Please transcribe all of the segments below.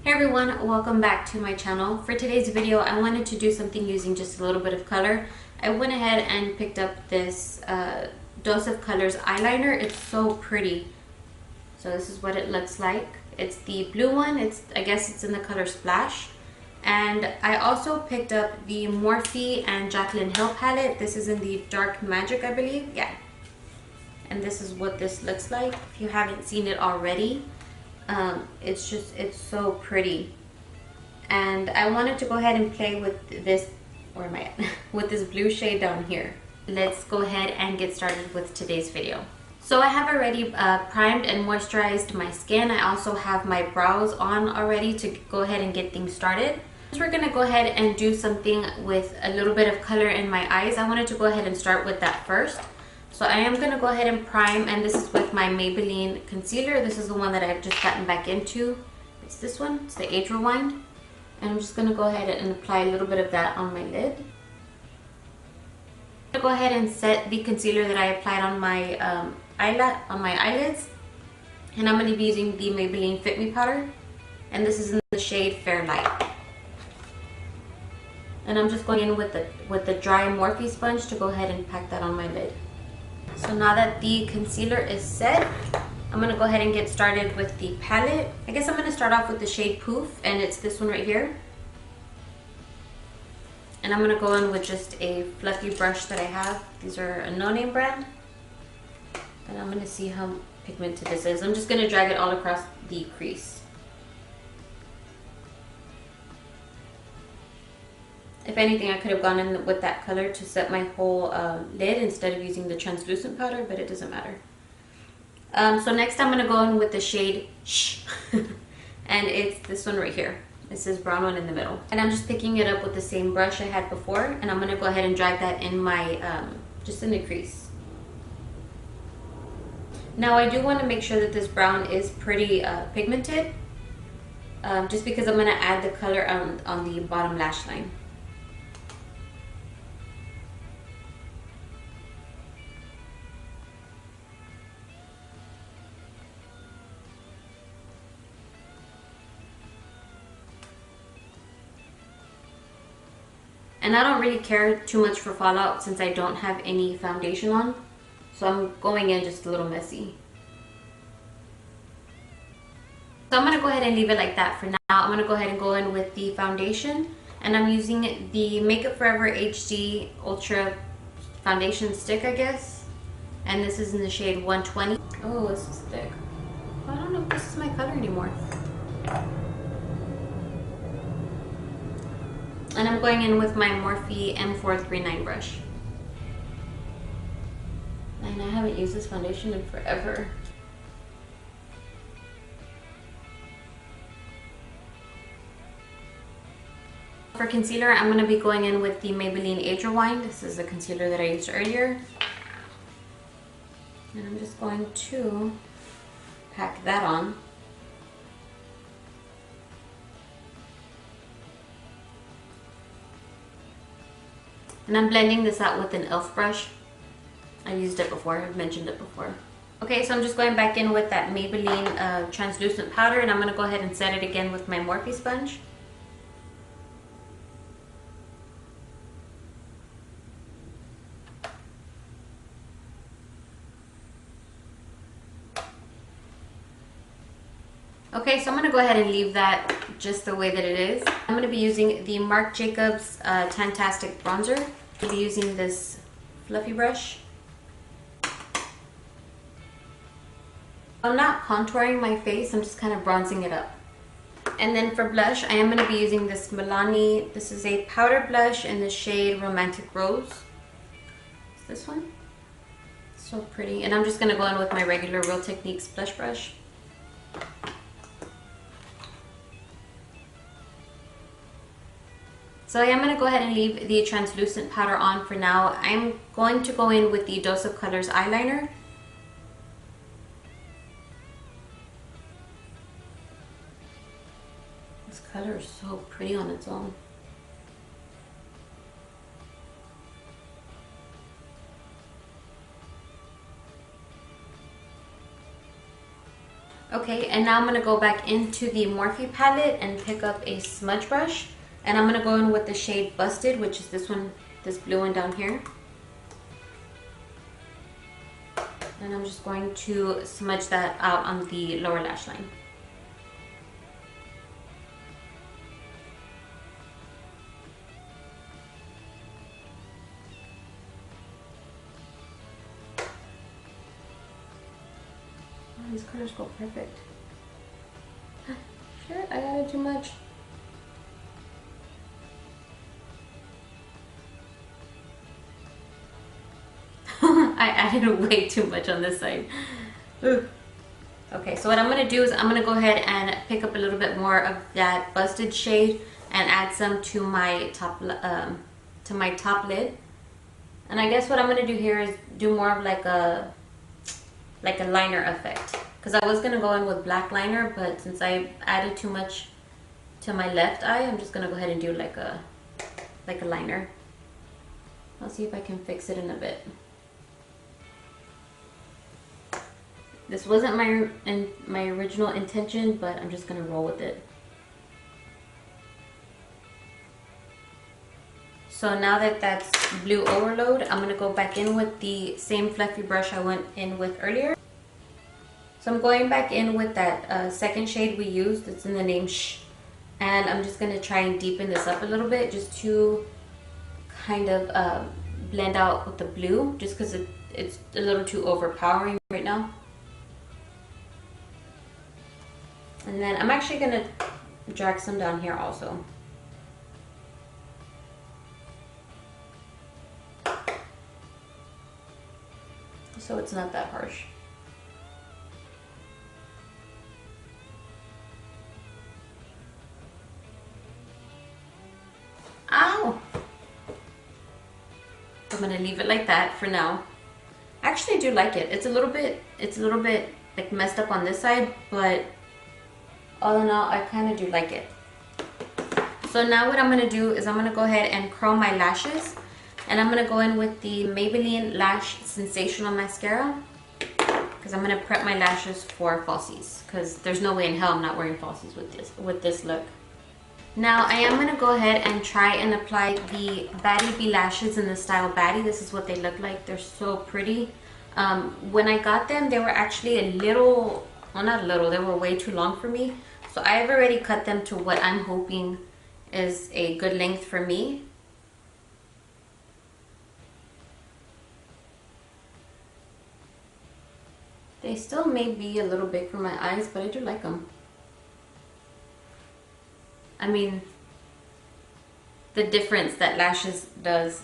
Hey everyone, welcome back to my channel. For today's video, I wanted to do something using just a little bit of color. I went ahead and picked up this Dose of Colors eyeliner. It's so pretty. So this is what it looks like. It's the blue one. I guess it's in the color Splash. And I also picked up the Morphe and Jaclyn Hill palette. This is in the Dark Magic, I believe. Yeah. And this is what this looks like. If you haven't seen it already, it's so pretty. And I wanted to go ahead and play with this, where am I at? With this blue shade down here. Let's go ahead and get started with today's video. So I have already primed and moisturized my skin. I also have my brows on already to go ahead and get things started. We're gonna go ahead and do something with a little bit of color in my eyes. I wanted to go ahead and start with that first. So I am going to go ahead and prime, and this is with my Maybelline concealer. This is the one that I've just gotten back into. It's this one. It's the Age Rewind. And I'm just going to go ahead and apply a little bit of that on my lid. I'm going to go ahead and set the concealer that I applied on my eyelids. And I'm going to be using the Maybelline Fit Me powder. And this is in the shade Fair Light. And I'm just going in with the dry Morphe sponge to go ahead and pack that on my lid. So now that the concealer is set, I'm going to go ahead and get started with the palette. I guess I'm going to start off with the shade Poof, and it's this one right here. And I'm going to go in with just a fluffy brush that I have. These are a no-name brand. And I'm going to see how pigmented this is. I'm just going to drag it all across the crease. If anything, I could have gone in with that color to set my whole lid instead of using the translucent powder, but it doesn't matter. So next I'm going to go in with the shade Shh. And it's this one right here. It's this brown one in the middle. And I'm just picking it up with the same brush I had before. And I'm going to go ahead and drag that in my, just in the crease. Now I do want to make sure that this brown is pretty pigmented. Just because I'm going to add the color on the bottom lash line. And I don't really care too much for fallout since I don't have any foundation on. So I'm going in just a little messy. So I'm going to go ahead and leave it like that for now. I'm going to go ahead and go in with the foundation. And I'm using the Makeup Forever HD Ultra Foundation Stick, I guess. And this is in the shade 120. Oh, this is thick. I don't know if this is my color anymore. And I'm going in with my Morphe M439 brush. And I haven't used this foundation in forever. For concealer, I'm going to be going in with the Maybelline Age Rewind. This is the concealer that I used earlier. And I'm just going to pack that on. And I'm blending this out with an e.l.f. brush. I've used it before, I've mentioned it before. Okay, so I'm just going back in with that Maybelline translucent powder, and I'm going to go ahead and set it again with my Morphe sponge. Okay, so I'm going to go ahead and leave that just the way that it is. I'm going to be using the Marc Jacobs Tantastic Bronzer. I'll be using this fluffy brush. I'm not contouring my face, I'm just kind of bronzing it up. And then for blush, I am going to be using this Milani. This is a powder blush in the shade Romantic Rose. It's this one. So pretty. And I'm just going to go in with my regular Real Techniques blush brush. So I am going to go ahead and leave the translucent powder on for now. I'm going to go in with the Dose of Colors eyeliner. This color is so pretty on its own. Okay, and now I'm going to go back into the Morphe palette and pick up a smudge brush. And I'm going to go in with the shade Busted, which is this one, this blue one down here. And I'm just going to smudge that out on the lower lash line. Oh, these colors go perfect. Shit, I added too much. I added way too much on this side. Ugh. Okay, so what I'm gonna do is I'm gonna go ahead and pick up a little bit more of that Busted shade and add some to my top lid. And I guess what I'm gonna do here is do more of like a liner effect, because I was gonna go in with black liner, but since I added too much to my left eye, I'm just gonna go ahead and do like a liner. I'll see if I can fix it in a bit. This wasn't my original intention, but I'm just gonna roll with it. So now that that's blue overload, I'm gonna go back in with the same fluffy brush I went in with earlier. So I'm going back in with that second shade we used. It's in the name Shh. And I'm just gonna try and deepen this up a little bit, just to kind of blend out with the blue, just because it's a little too overpowering right now. And then I'm actually gonna drag some down here also. So it's not that harsh. Ow! I'm gonna leave it like that for now. I actually do like it. It's a little bit like messed up on this side, but all in all, I kind of do like it. So now what I'm going to do is I'm going to go ahead and curl my lashes. And I'm going to go in with the Maybelline Lash Sensational Mascara, because I'm going to prep my lashes for falsies, because there's no way in hell I'm not wearing falsies with this look. Now I am going to go ahead and try and apply the Baddie Bee lashes in the style Baddie. This is what they look like. They're so pretty. When I got them, they were actually a little, well, not a little, they were way too long for me. So I've already cut them to what I'm hoping is a good length for me. They still may be a little big for my eyes, but I do like them. I mean, the difference that lashes does.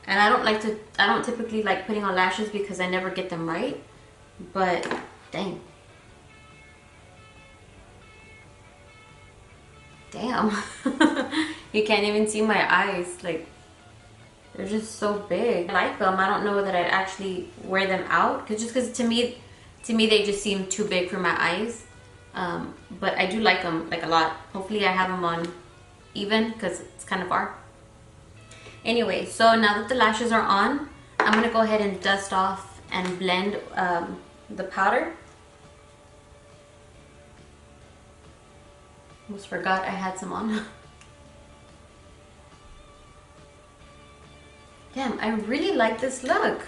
And I don't typically like putting on lashes because I never get them right. But dang. Damn. You can't even see my eyes. Like, they're just so big. I like them. I don't know that I'd actually wear them out, because to me they just seem too big for my eyes. But I do like them like a lot. Hopefully I have them on even, because it's kind of far. Anyway, so now that the lashes are on, I'm gonna go ahead and dust off and blend the powder. Almost forgot I had some on. Damn, I really like this look.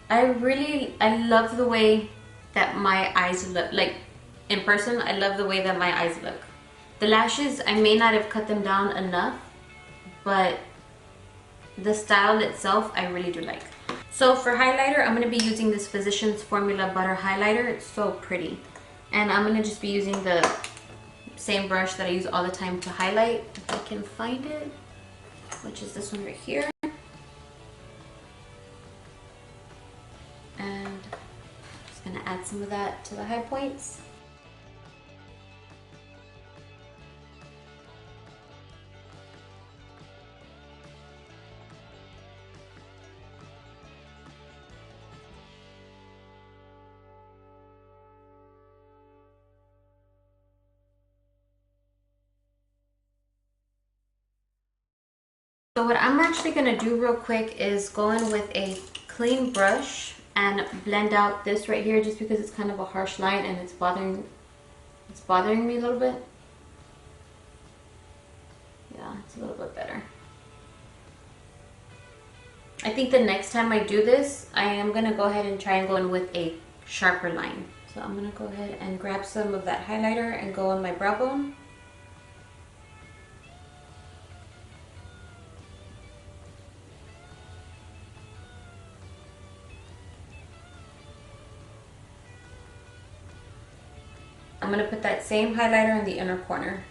I love the way that my eyes look. Like, in person, I love the way that my eyes look. The lashes, I may not have cut them down enough, but the style itself, I really do like. So for highlighter, I'm going to be using this Physicians Formula Butter Highlighter. It's so pretty. And I'm going to just be using the same brush that I use all the time to highlight, if I can find it, which is this one right here. And I'm just going to add some of that to the high points. So what I'm actually going to do real quick is go in with a clean brush, and blend out this right here just because it's kind of a harsh line and it's bothering me a little bit. Yeah, it's a little bit better. I think the next time I do this, I am gonna go ahead and try and go in with a sharper line. So I'm gonna go ahead and grab some of that highlighter and go on my brow bone. I'm gonna put that same highlighter in the inner corner.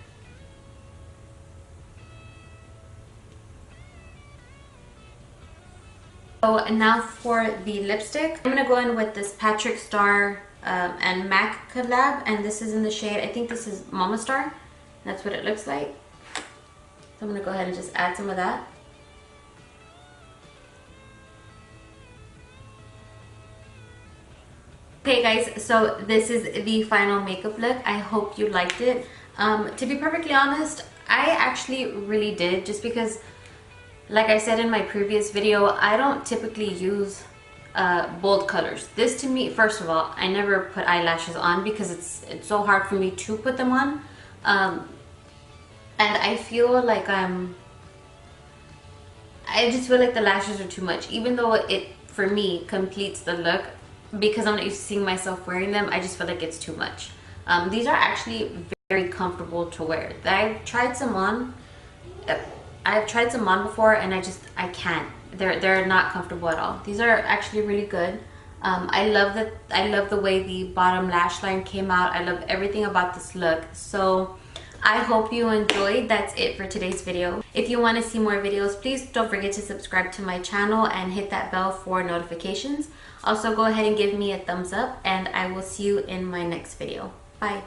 So and now for the lipstick, I'm gonna go in with this Patrick Star and MAC collab, and this is in the shade, I think this is Mama Star. That's what it looks like. So I'm gonna go ahead and just add some of that. Okay guys, so this is the final makeup look. I hope you liked it. To be perfectly honest, I actually really did, just because like I said in my previous video, I don't typically use bold colors. This to me, first of all, I never put eyelashes on because it's so hard for me to put them on. And I feel like I just feel like the lashes are too much, even though it, for me, completes the look. Because I'm not used to seeing myself wearing them, I just feel like it's too much. These are actually very comfortable to wear. I've tried some on. Before, and I can't. They're not comfortable at all. These are actually really good. I love the way the bottom lash line came out. I love everything about this look. So I hope you enjoyed. That's it for today's video. If you want to see more videos, please don't forget to subscribe to my channel and hit that bell for notifications. Also, go ahead and give me a thumbs up, and I will see you in my next video. Bye.